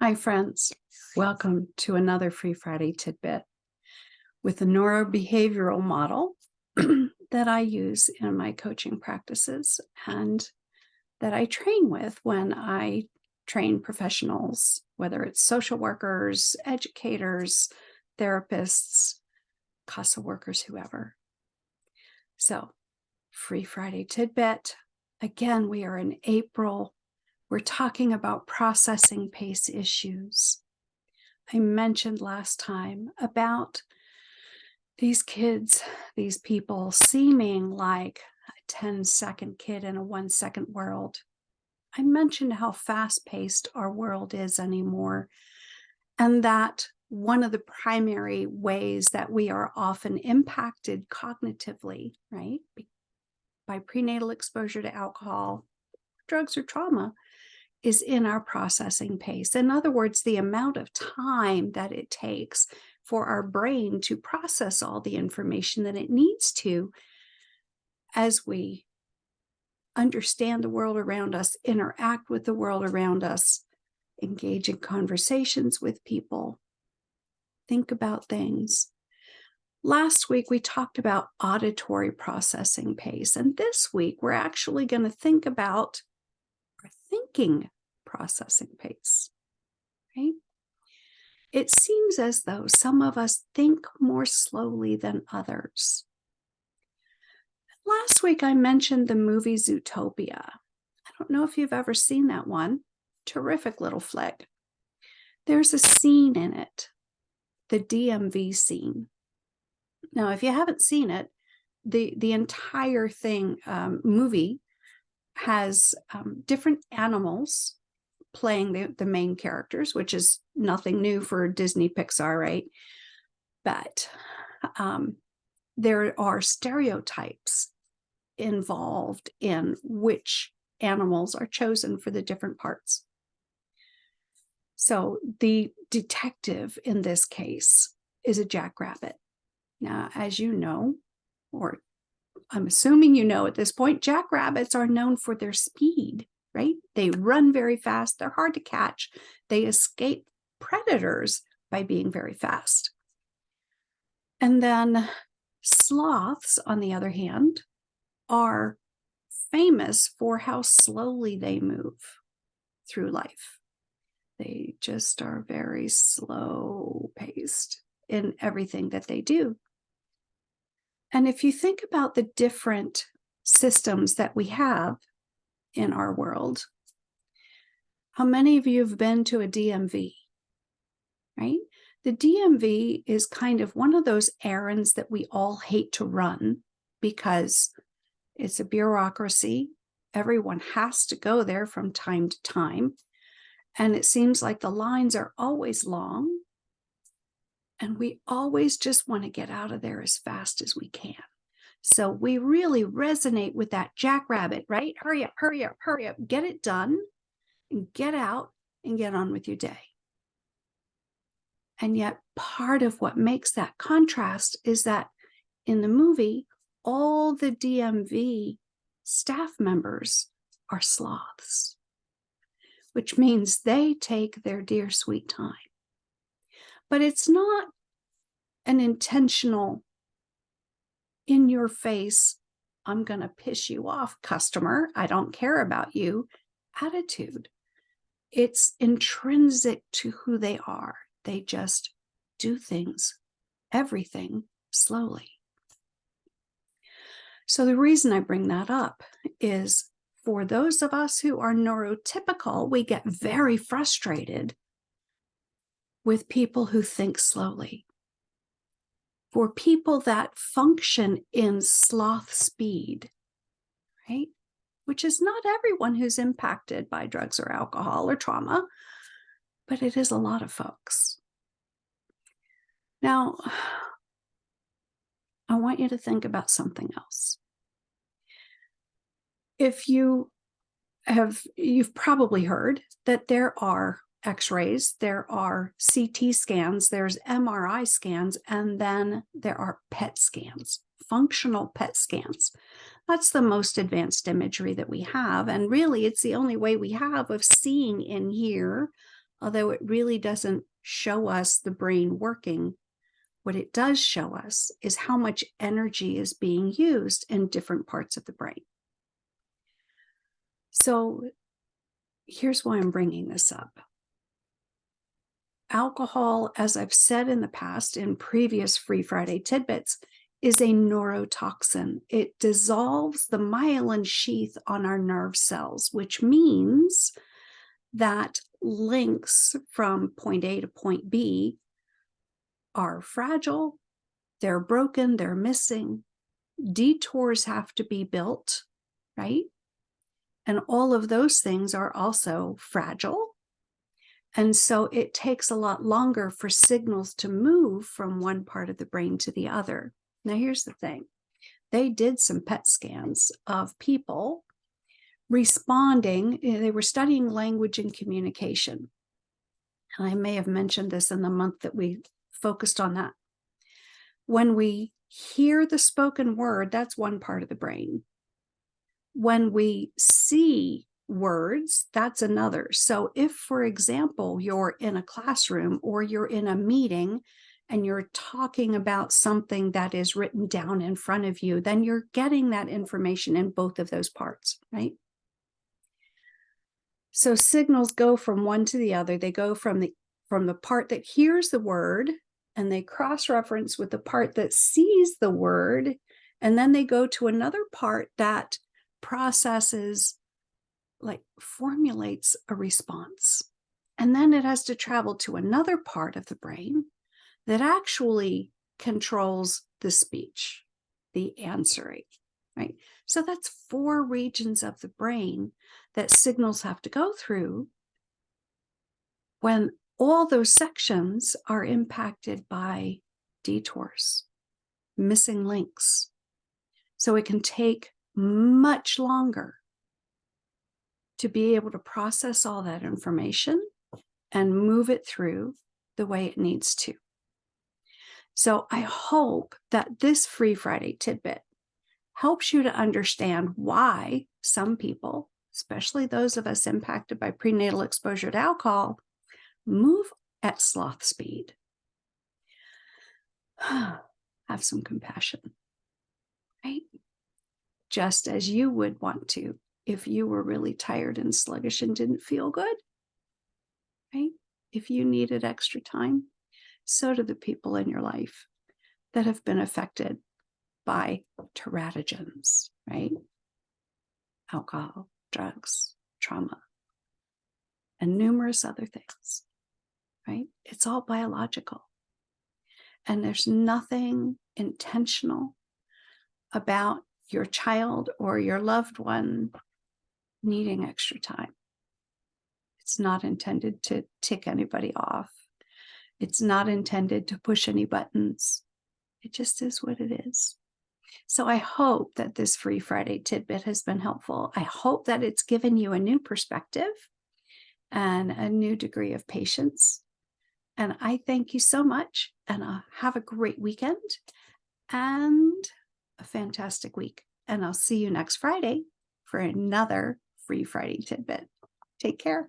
Hi, friends. Welcome to another Free Friday Tidbit with the neurobehavioral model that I use in my coaching practices and that I train with when I train professionals, whether it's social workers, educators, therapists, CASA workers, whoever. So, Free Friday Tidbit. Again, we are in April. We're talking about processing pace issues. I mentioned last time about these kids, these people seeming like a 10-second kid in a 1-second world. I mentioned how fast-paced our world is anymore, and that one of the primary ways that we are often impacted cognitively, right, by prenatal exposure to alcohol, drugs, or trauma, is in our processing pace. In other words, the amount of time that it takes for our brain to process all the information that it needs to as we understand the world around us, interact with the world around us, engage in conversations with people, think about things. Last week, we talked about auditory processing pace, and this week, we're actually going to think about our thinking processing pace, right? It seems as though some of us think more slowly than others. Last week, I mentioned the movie Zootopia. I don't know if you've ever seen that one. Terrific little flick. There's a scene in it, the DMV scene. Now, if you haven't seen it, the entire movie has different animals playing the main characters, which is nothing new for Disney Pixar, right? But there are stereotypes involved in which animals are chosen for the different parts. So the detective in this case is a jackrabbit. Now, as you know, or I'm assuming you know at this point, jackrabbits are known for their speed, right? They run very fast. They're hard to catch. They escape predators by being very fast. And then sloths, on the other hand, are famous for how slowly they move through life. They just are very slow paced in everything that they do. And if you think about the different systems that we have in our world, how many of you have been to a DMV, right? The DMV is kind of one of those errands that we all hate to run because it's a bureaucracy. Everyone has to go there from time to time. And it seems like the lines are always long. And we always just want to get out of there as fast as we can. So we really resonate with that jackrabbit, right? Hurry up, hurry up, hurry up. Get it done and get out and get on with your day. And yet part of what makes that contrast is that in the movie, all the DMV staff members are sloths, which means they take their dear sweet time. But it's not an intentional, in your face, I'm going to piss you off, customer, I don't care about you attitude. It's intrinsic to who they are. They just do things, everything, slowly. So the reason I bring that up is for those of us who are neurotypical, we get very frustrated with people who think slowly. For people that function in sloth speed, right? Which is not everyone who's impacted by drugs or alcohol or trauma, but it is a lot of folks. Now, I want you to think about something else. If you've probably heard that there are X-rays, there are CT scans, there's MRI scans, and then there are PET scans, functional PET scans. That's the most advanced imagery that we have, and really it's the only way we have of seeing in here although it really doesn't show us the brain working. What it does show us is how much energy is being used in different parts of the brain. So here's why I'm bringing this up. Alcohol, as I've said in the past in previous Free Friday tidbits, is a neurotoxin. It dissolves the myelin sheath on our nerve cells, which means that links from point A to point B are fragile, they're broken, they're missing. Detours have to be built, right? And all of those things are also fragile. And so it takes a lot longer for signals to move from one part of the brain to the other. Now, here's the thing. They did some PET scans of people responding. They were studying language and communication. And I may have mentioned this in the month that we focused on that. When we hear the spoken word, that's one part of the brain. When we see words, that's another. So if, for example, you're in a classroom or you're in a meeting and you're talking about something that is written down in front of you, then you're getting that information in both of those parts, right? So signals go from one to the other. They go from the part that hears the word, and they cross-reference with the part that sees the word, and then they go to another part that processes, like formulates a response. And then it has to travel to another part of the brain that actually controls the speech, the answering, right? So that's 4 regions of the brain that signals have to go through when all those sections are impacted by detours, missing links. So it can take much longer to be able to process all that information and move it through the way it needs to. So I hope that this Free Friday tidbit helps you to understand why some people, especially those of us impacted by prenatal exposure to alcohol, move at sloth speed. Have some compassion, right? Just as you would want to if you were really tired and sluggish and didn't feel good, right? If you needed extra time, so do the people in your life that have been affected by teratogens, right? Alcohol, drugs, trauma, and numerous other things, right? It's all biological. And there's nothing intentional about your child or your loved one needing extra time. It's not intended to tick anybody off. It's not intended to push any buttons. It just is what it is. So I hope that this Free Friday tidbit has been helpful. I hope that it's given you a new perspective and a new degree of patience. And I thank you so much, and have a great weekend and a fantastic week. And I'll see you next Friday for another Free Friday tidbit. Take care.